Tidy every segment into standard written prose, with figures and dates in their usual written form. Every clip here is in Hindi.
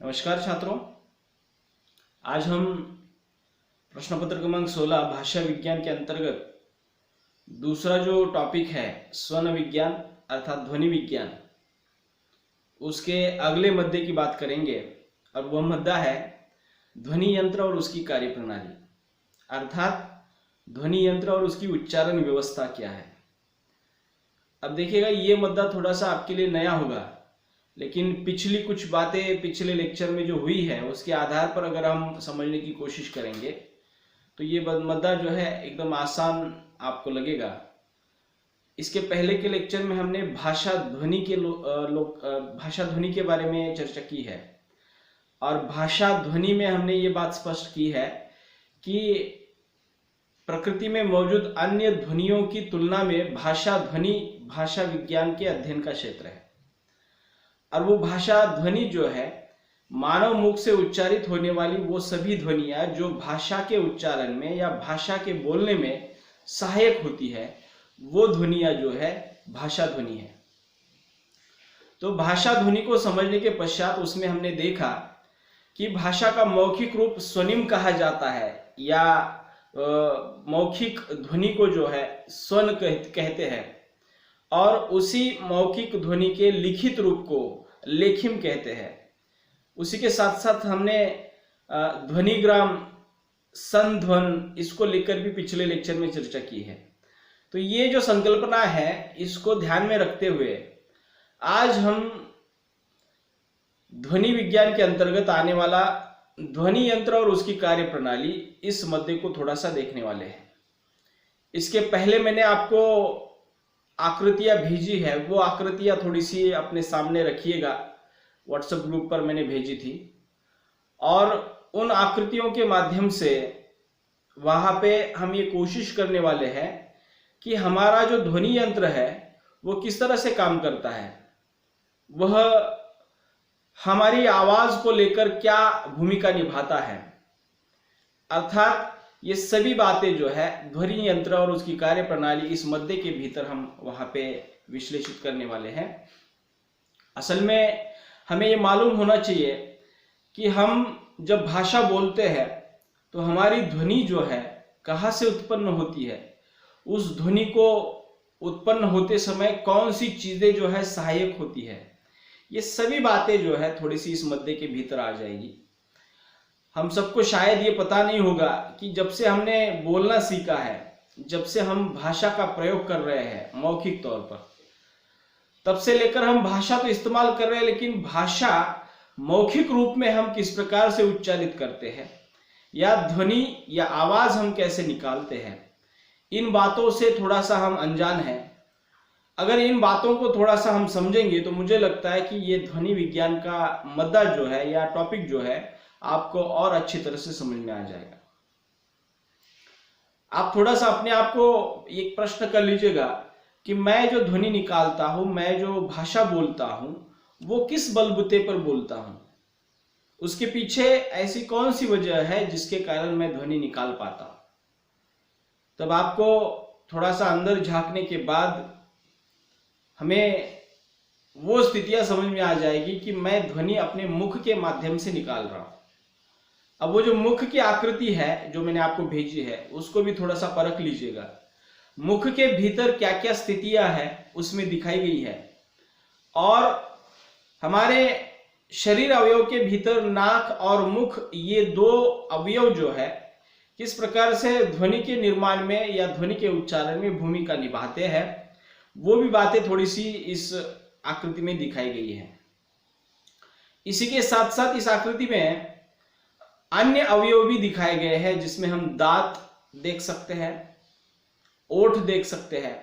नमस्कार छात्रों, आज हम प्रश्न पत्र क्रमांक 16 भाषा विज्ञान के अंतर्गत दूसरा जो टॉपिक है स्वन विज्ञान अर्थात ध्वनि विज्ञान, उसके अगले मुद्दे की बात करेंगे। और वह मुद्दा है ध्वनि यंत्र और उसकी कार्यप्रणाली अर्थात ध्वनि यंत्र और उसकी उच्चारण व्यवस्था क्या है। अब देखिएगा, ये मुद्दा थोड़ा सा आपके लिए नया होगा, लेकिन पिछली कुछ बातें पिछले लेक्चर में जो हुई है उसके आधार पर अगर हम समझने की कोशिश करेंगे तो ये मुद्दा जो है एकदम आसान आपको लगेगा। इसके पहले के लेक्चर में हमने भाषा ध्वनि के बारे में चर्चा की है, और भाषा ध्वनि में हमने ये बात स्पष्ट की है कि प्रकृति में मौजूद अन्य ध्वनियों की तुलना में भाषा ध्वनि भाषा विज्ञान के अध्ययन का क्षेत्र है। और वो भाषा ध्वनि जो है मानव मुख से उच्चारित होने वाली वो सभी ध्वनियां जो भाषा के उच्चारण में या भाषा के बोलने में सहायक होती है, वो ध्वनियां जो है भाषा ध्वनि है। तो भाषा ध्वनि को समझने के पश्चात उसमें हमने देखा कि भाषा का मौखिक रूप स्वनिम कहा जाता है, या मौखिक ध्वनि को जो है स्वन कहते हैं, और उसी मौखिक ध्वनि के लिखित रूप को लेखिम कहते हैं। उसी के साथ साथ हमने ध्वनिग्राम, संध्वन, इसको लेकर भी पिछले लेक्चर में चर्चा की है। तो ये जो संकल्पना है इसको ध्यान में रखते हुए आज हम ध्वनि विज्ञान के अंतर्गत आने वाला ध्वनि यंत्र और उसकी कार्यप्रणाली, इस मुद्दे को थोड़ा सा देखने वाले हैं। इसके पहले मैंने आपको आकृतियां भेजी है, वो आकृतियां थोड़ी सी अपने सामने रखिएगा। व्हाट्सएप ग्रुप पर मैंने भेजी थी, और उन आकृतियों के माध्यम से वहां पे हम ये कोशिश करने वाले हैं कि हमारा जो ध्वनि यंत्र है वो किस तरह से काम करता है, वह हमारी आवाज को लेकर क्या भूमिका निभाता है। अर्थात ये सभी बातें जो है ध्वनि यंत्र और उसकी कार्यप्रणाली, इस मुद्दे के भीतर हम वहां पे विश्लेषित करने वाले हैं। असल में हमें ये मालूम होना चाहिए कि हम जब भाषा बोलते हैं तो हमारी ध्वनि जो है कहाँ से उत्पन्न होती है, उस ध्वनि को उत्पन्न होते समय कौन सी चीजें जो है सहायक होती है, ये सभी बातें जो है थोड़ी सी इस मुद्दे के भीतर आ जाएगी। हम सबको शायद ये पता नहीं होगा कि जब से हमने बोलना सीखा है, जब से हम भाषा का प्रयोग कर रहे हैं मौखिक तौर पर, तब से लेकर हम भाषा तो इस्तेमाल कर रहे हैं, लेकिन भाषा मौखिक रूप में हम किस प्रकार से उच्चारित करते हैं या ध्वनि या आवाज हम कैसे निकालते हैं, इन बातों से थोड़ा सा हम अनजान हैं। अगर इन बातों को थोड़ा सा हम समझेंगे तो मुझे लगता है कि ये ध्वनि विज्ञान का मुद्दा जो है या टॉपिक जो है आपको और अच्छी तरह से समझ में आ जाएगा। आप थोड़ा सा अपने आप को एक प्रश्न कर लीजिएगा कि मैं जो ध्वनि निकालता हूं, मैं जो भाषा बोलता हूं, वो किस बलबूते पर बोलता हूं, उसके पीछे ऐसी कौन सी वजह है जिसके कारण मैं ध्वनि निकाल पाता हूं। तब आपको थोड़ा सा अंदर झांकने के बाद हमें वो स्थितियां समझ में आ जाएगी कि मैं ध्वनि अपने मुख के माध्यम से निकाल रहा हूं। अब वो जो मुख की आकृति है जो मैंने आपको भेजी है उसको भी थोड़ा सा परख लीजिएगा। मुख के भीतर क्या क्या स्थितियां हैं उसमें दिखाई गई है, और हमारे शरीर अवयव के भीतर नाक और मुख, ये दो अवयव जो है किस प्रकार से ध्वनि के निर्माण में या ध्वनि के उच्चारण में भूमिका निभाते हैं, वो भी बातें थोड़ी सी इस आकृति में दिखाई गई है। इसी के साथ साथ इस आकृति में अन्य अवयव भी दिखाए गए हैं, जिसमें हम दांत देख सकते हैं, ओठ देख सकते हैं,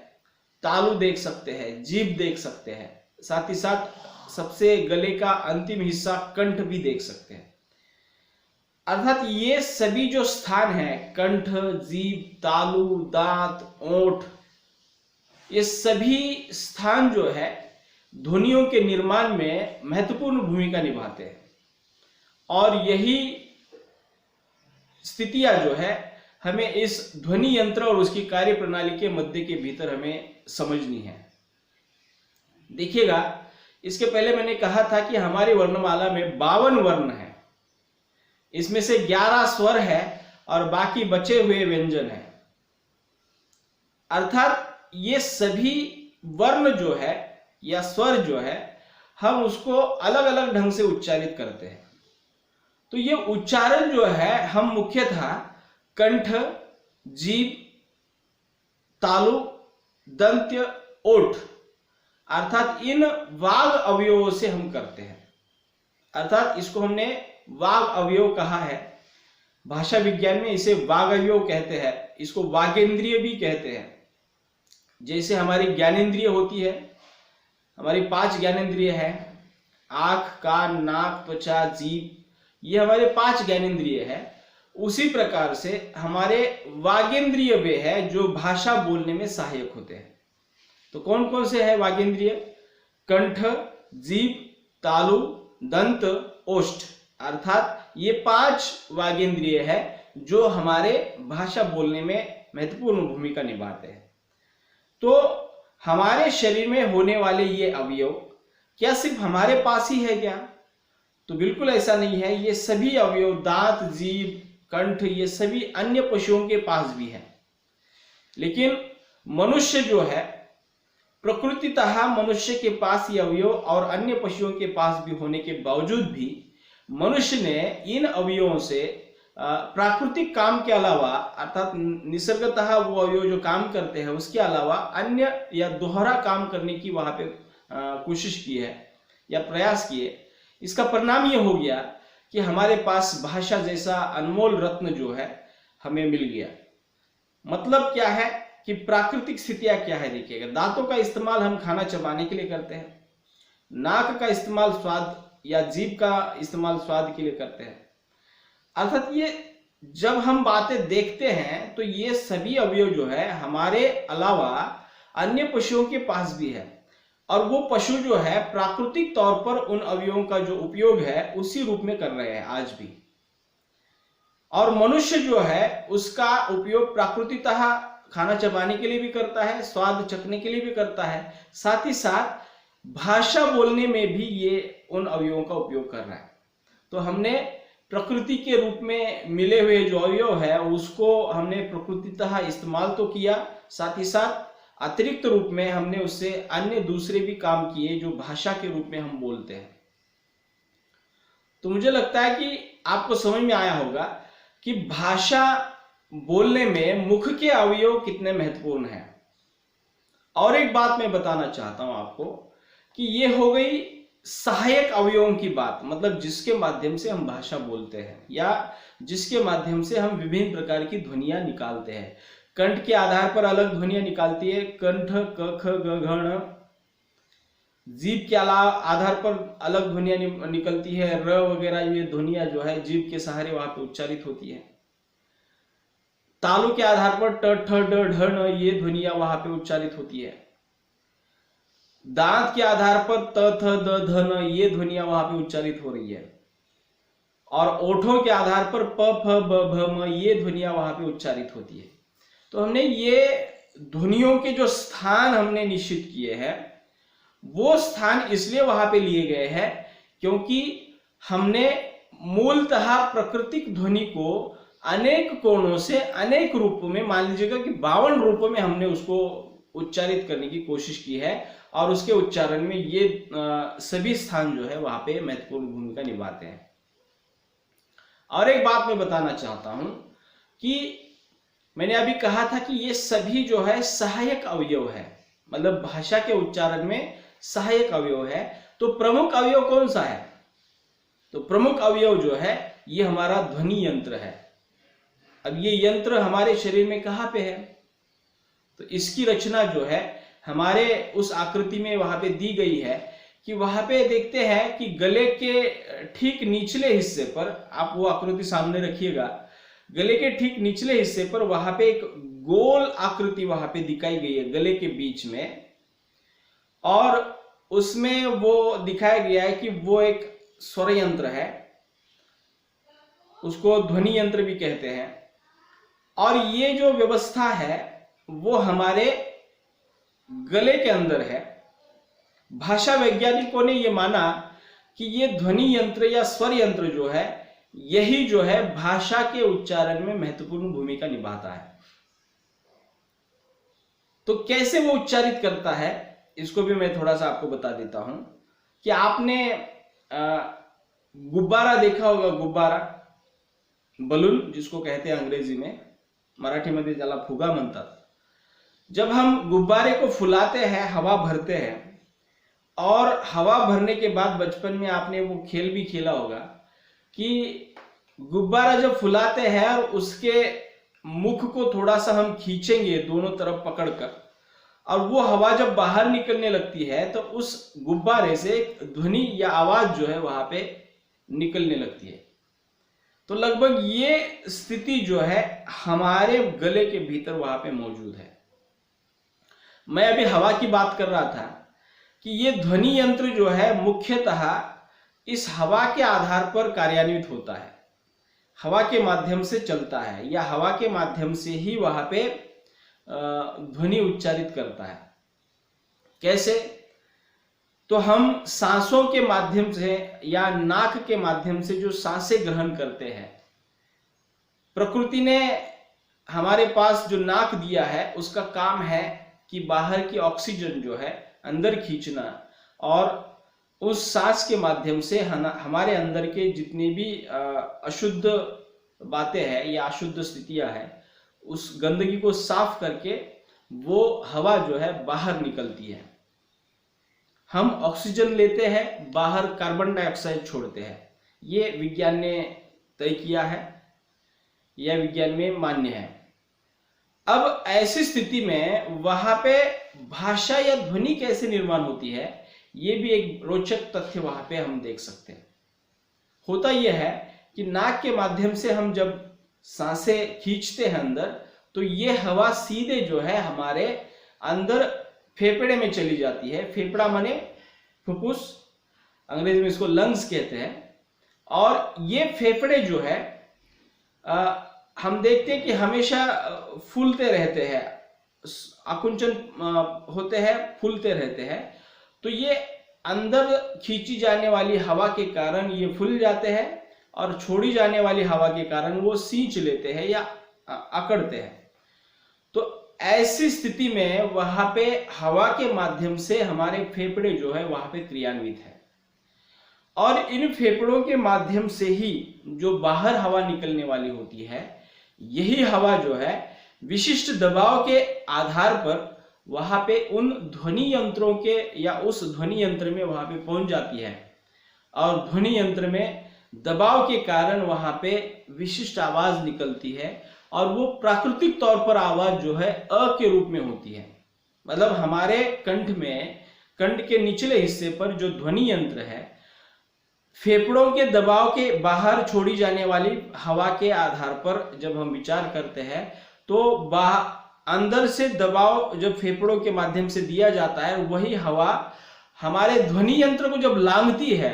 तालू देख सकते हैं, जीभ देख सकते हैं, साथ ही साथ सबसे गले का अंतिम हिस्सा कंठ भी देख सकते हैं। अर्थात ये सभी जो स्थान है, कंठ, जीभ, तालू, दांत, ओठ, ये सभी स्थान जो है ध्वनियों के निर्माण में महत्वपूर्ण भूमिका निभाते हैं, और यही स्थितियां जो है हमें इस ध्वनि यंत्र और उसकी कार्यप्रणाली के मुद्दे के भीतर हमें समझनी है। देखिएगा, इसके पहले मैंने कहा था कि हमारी वर्णमाला में 52 वर्ण है, इसमें से 11 स्वर है और बाकी बचे हुए व्यंजन है। अर्थात ये सभी वर्ण जो है या स्वर जो है हम उसको अलग अलग ढंग से उच्चारित करते हैं। तो ये उच्चारण जो है हम मुख्यतः कंठ, जीभ, तालु, दंत्य, ओठ अर्थात इन वाग अवयवों से हम करते हैं। अर्थात इसको हमने वाग अवयव कहा है। भाषा विज्ञान में इसे वाग अवयव कहते हैं, इसको वागेंद्रिय भी कहते हैं। जैसे हमारी ज्ञानेंद्रिय होती है, हमारी 5 ज्ञानेंद्रिय है, आंख, कान, नाक, त्वचा, जीभ, ये हमारे 5 ज्ञानेंद्रिय है। उसी प्रकार से हमारे वागेंद्रिय वे है जो भाषा बोलने में सहायक होते हैं। तो कौन कौन से है वागेंद्रिय? कंठ, जीभ, तालु, दंत, ओष्ठ अर्थात ये 5 वागेंद्रिय है जो हमारे भाषा बोलने में महत्वपूर्ण भूमिका निभाते हैं। तो हमारे शरीर में होने वाले ये अवयव क्या सिर्फ हमारे पास ही है क्या? तो बिल्कुल ऐसा नहीं है। ये सभी अवयव दांत, जीभ, कंठ ये सभी अन्य पशुओं के पास भी है। लेकिन मनुष्य जो है प्रकृतितः मनुष्य के पास ये अवयव और अन्य पशुओं के पास भी होने के बावजूद भी मनुष्य ने इन अवयवों से प्राकृतिक काम के अलावा अर्थात निसर्गतः वो अवयव जो काम करते हैं उसके अलावा अन्य या दोहरा काम करने की वहां पे कोशिश की है या प्रयास किए। इसका परिणाम ये हो गया कि हमारे पास भाषा जैसा अनमोल रत्न जो है हमें मिल गया। मतलब क्या है कि प्राकृतिक स्थितियां क्या है देखिएगा। दांतों का इस्तेमाल हम खाना चबाने के लिए करते हैं, नाक का इस्तेमाल स्वाद या जीभ का इस्तेमाल स्वाद के लिए करते हैं। अर्थात ये जब हम बातें देखते हैं तो ये सभी अवयव जो है हमारे अलावा अन्य पशुओं के पास भी है और वो पशु जो है प्राकृतिक तौर पर उन अवयवों का जो उपयोग है उसी रूप में कर रहे हैं आज भी। और मनुष्य जो है उसका उपयोग प्राकृतिकतः खाना चबाने के लिए भी करता है, स्वाद चखने के लिए भी करता है, साथ ही साथ भाषा बोलने में भी ये उन अवयवों का उपयोग कर रहा है। तो हमने प्रकृति के रूप में मिले हुए जो अवयव है उसको हमने प्रकृतितः इस्तेमाल तो किया, साथ ही साथ अतिरिक्त रूप में हमने उससे अन्य दूसरे भी काम किए जो भाषा के रूप में हम बोलते हैं। तो मुझे लगता है कि आपको समझ में आया होगा कि भाषा बोलने में मुख के अवयव कितने महत्वपूर्ण हैं। और एक बात मैं बताना चाहता हूं आपको कि ये हो गई सहायक अवयवों की बात, मतलब जिसके माध्यम से हम भाषा बोलते हैं या जिसके माध्यम से हम विभिन्न प्रकार की ध्वनियां निकालते हैं। कंठ के आधार पर अलग ध्वनियां निकालती है, कंठ, क, ख, ग, घ, ण। जीभ के आधार पर अलग ध्वनियां निकलती है, र वगैरह ये ध्वनियां जो है जीभ के सहारे वहां पे उच्चारित होती है। तालु के आधार पर ट, ठ, ड, ढ, न ये ध्वनियां वहां पे उच्चारित होती है। दांत के आधार पर त, थ, द, ध, न ये ध्वनियां वहां पे उच्चारित हो रही है। और ओठों के आधार पर प, फ, ब, भ, म ये ध्वनियां वहां पे उच्चारित होती है। तो हमने ये ध्वनियों के जो स्थान हमने निश्चित किए हैं वो स्थान इसलिए वहां पे लिए गए हैं क्योंकि हमने मूलतः प्राकृतिक ध्वनि को अनेक कोणों से अनेक रूपों में, मान लीजिएगा कि 52 रूपों में हमने उसको उच्चारित करने की कोशिश की है और उसके उच्चारण में ये सभी स्थान जो है वहां पे महत्वपूर्ण भूमिका निभाते हैं। और एक बात मैं बताना चाहता हूं कि मैंने अभी कहा था कि ये सभी जो है सहायक अवयव है, मतलब भाषा के उच्चारण में सहायक अवयव है। तो प्रमुख अवयव कौन सा है? तो प्रमुख अवयव जो है ये हमारा ध्वनि यंत्र है। अब ये यंत्र हमारे शरीर में कहाँ पे है? तो इसकी रचना जो है हमारे उस आकृति में वहां पे दी गई है कि वहां पे देखते हैं कि गले के ठीक निचले हिस्से पर, आप वो आकृति सामने रखिएगा, गले के ठीक निचले हिस्से पर वहां पे एक गोल आकृति वहां पे दिखाई गई है गले के बीच में, और उसमें वो दिखाया गया है कि वो एक स्वर यंत्र है, उसको ध्वनि यंत्र भी कहते हैं। और ये जो व्यवस्था है वो हमारे गले के अंदर है। भाषा वैज्ञानिकों ने यह माना कि ये ध्वनि यंत्र या स्वर यंत्र जो है, यही जो है भाषा के उच्चारण में महत्वपूर्ण भूमिका निभाता है। तो कैसे वो उच्चारित करता है, इसको भी मैं थोड़ा सा आपको बता देता हूं कि आपने गुब्बारा देखा होगा, गुब्बारा, बलून जिसको कहते हैं अंग्रेजी में, मराठीमध्ये त्याला फुगा म्हणतात। जब हम गुब्बारे को फुलाते हैं, हवा भरते हैं, और हवा भरने के बाद बचपन में आपने वो खेल भी खेला होगा कि गुब्बारा जब फुलाते हैं और उसके मुख को थोड़ा सा हम खींचेंगे दोनों तरफ पकड़कर, और वो हवा जब बाहर निकलने लगती है तो उस गुब्बारे से ध्वनि या आवाज जो है वहां पे निकलने लगती है। तो लगभग ये स्थिति जो है हमारे गले के भीतर वहां पे मौजूद है। मैं अभी हवा की बात कर रहा था कि ये ध्वनि यंत्र जो है मुख्यतः इस हवा के आधार पर कार्यान्वित होता है, हवा के माध्यम से चलता है, या हवा के माध्यम से ही वहां पे ध्वनि उच्चारित करता है। कैसे? तो हम सांसों के माध्यम से या नाक के माध्यम से जो सांसें ग्रहण करते हैं, प्रकृति ने हमारे पास जो नाक दिया है उसका काम है कि बाहर की ऑक्सीजन जो है अंदर खींचना, और उस सांस के माध्यम से हमारे अंदर के जितनी भी अशुद्ध बातें हैं या अशुद्ध स्थितियां हैं, उस गंदगी को साफ करके वो हवा जो है बाहर निकलती है। हम ऑक्सीजन लेते हैं, बाहर कार्बन डाइऑक्साइड छोड़ते हैं। ये विज्ञान ने तय किया है, यह विज्ञान में मान्य है। अब ऐसी स्थिति में वहां पे भाषा या ध्वनि कैसे निर्माण होती है, ये भी एक रोचक तथ्य वहां पे हम देख सकते हैं। होता यह है कि नाक के माध्यम से हम जब सांसें खींचते हैं अंदर, तो ये हवा सीधे जो है हमारे अंदर फेफड़े में चली जाती है। फेफड़ा माने फुफ्फुस, अंग्रेजी में इसको लंग्स कहते हैं। और ये फेफड़े जो है हम देखते हैं कि हमेशा फूलते रहते हैं, आकुंचन होते हैं, फूलते रहते हैं। तो ये अंदर खींची जाने वाली हवा के कारण ये फूल जाते हैं, और छोड़ी जाने वाली हवा के कारण वो सींच लेते हैं या अकड़ते हैं। तो ऐसी स्थिति में वहां पे हवा के माध्यम से हमारे फेफड़े जो है वहां पे क्रियान्वित है, और इन फेफड़ों के माध्यम से ही जो बाहर हवा निकलने वाली होती है, यही हवा जो है विशिष्ट दबाव के आधार पर वहां पे उन ध्वनि यंत्रों के या उस ध्वनि यंत्र में वहां पे पहुंच जाती है, और ध्वनि यंत्र में दबाव के कारण वहां पे विशिष्ट आवाज निकलती है, और वो प्राकृतिक तौर पर आवाज जो है अ के रूप में होती है। मतलब हमारे कंठ में, कंठ के निचले हिस्से पर जो ध्वनि यंत्र है, फेफड़ों के दबाव के बाहर छोड़ी जाने वाली हवा के आधार पर जब हम विचार करते हैं, तो अंदर से दबाव जब फेफड़ों के माध्यम से दिया जाता है, वही हवा हमारे ध्वनि यंत्र को जब लांघती है,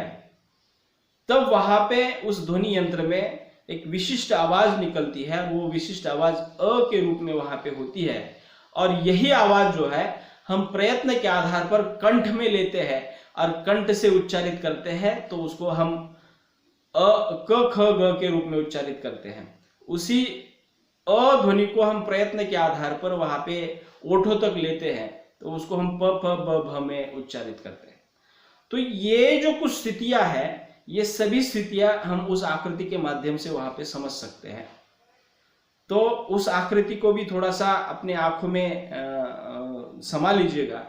तब वहां पे उस ध्वनि यंत्र में एक विशिष्ट आवाज निकलती है। वो विशिष्ट आवाज अ के रूप में वहां पे होती है, और यही आवाज जो है हम प्रयत्न के आधार पर कंठ में लेते हैं और कंठ से उच्चारित करते हैं, तो उसको हम अ क ख ग के रूप में उच्चारित करते हैं। उसी अ ध्वनि को हम प्रयत्न के आधार पर वहां पे ओठों तक लेते हैं, तो उसको हम प फ ब भ में उच्चारित करते हैं। तो ये जो कुछ स्थितियां हैं, ये सभी स्थितियां हम उस आकृति के माध्यम से वहां पे समझ सकते हैं। तो उस आकृति को भी थोड़ा सा अपने आंखों में समा लीजिएगा,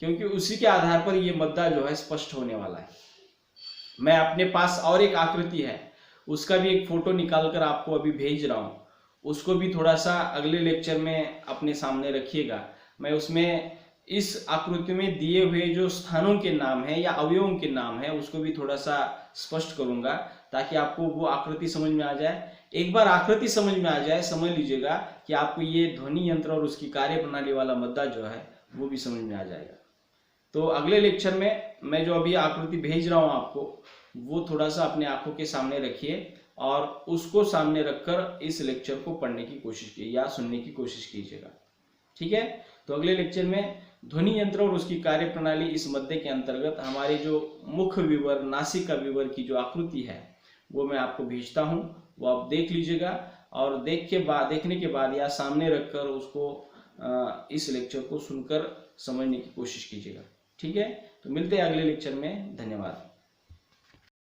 क्योंकि उसी के आधार पर ये मुद्दा जो है स्पष्ट होने वाला है। मैं अपने पास और एक आकृति है, उसका भी एक फोटो निकालकर आपको अभी भेज रहा हूं, उसको भी थोड़ा सा अगले लेक्चर में अपने सामने रखिएगा। मैं उसमें इस आकृति में दिए हुए जो स्थानों के नाम है या अवयवों के नाम है, उसको भी थोड़ा सा स्पष्ट करूंगा, ताकि आपको वो आकृति समझ में आ जाए। एक बार आकृति समझ में आ जाए, समझ लीजिएगा कि आपको ये ध्वनि यंत्र और उसकी कार्य प्रणाली वाला मुद्दा जो है वो भी समझ में आ जाएगा। तो अगले लेक्चर में मैं जो अभी आकृति भेज रहा हूं आपको, वो थोड़ा सा अपने आंखों के सामने रखिए, और उसको सामने रखकर इस लेक्चर को पढ़ने की कोशिश कीजिए या सुनने की कोशिश कीजिएगा। ठीक है? तो अगले लेक्चर में ध्वनि यंत्र और उसकी कार्य प्रणाली इस मध्य के अंतर्गत हमारी जो मुख विवर, नासिका विवर की जो आकृति है वो मैं आपको भेजता हूँ, वो आप देख लीजिएगा और देखने के बाद या सामने रखकर उसको इस लेक्चर को सुनकर समझने की कोशिश कीजिएगा। ठीक है, तो मिलते हैं अगले लेक्चर में। धन्यवाद।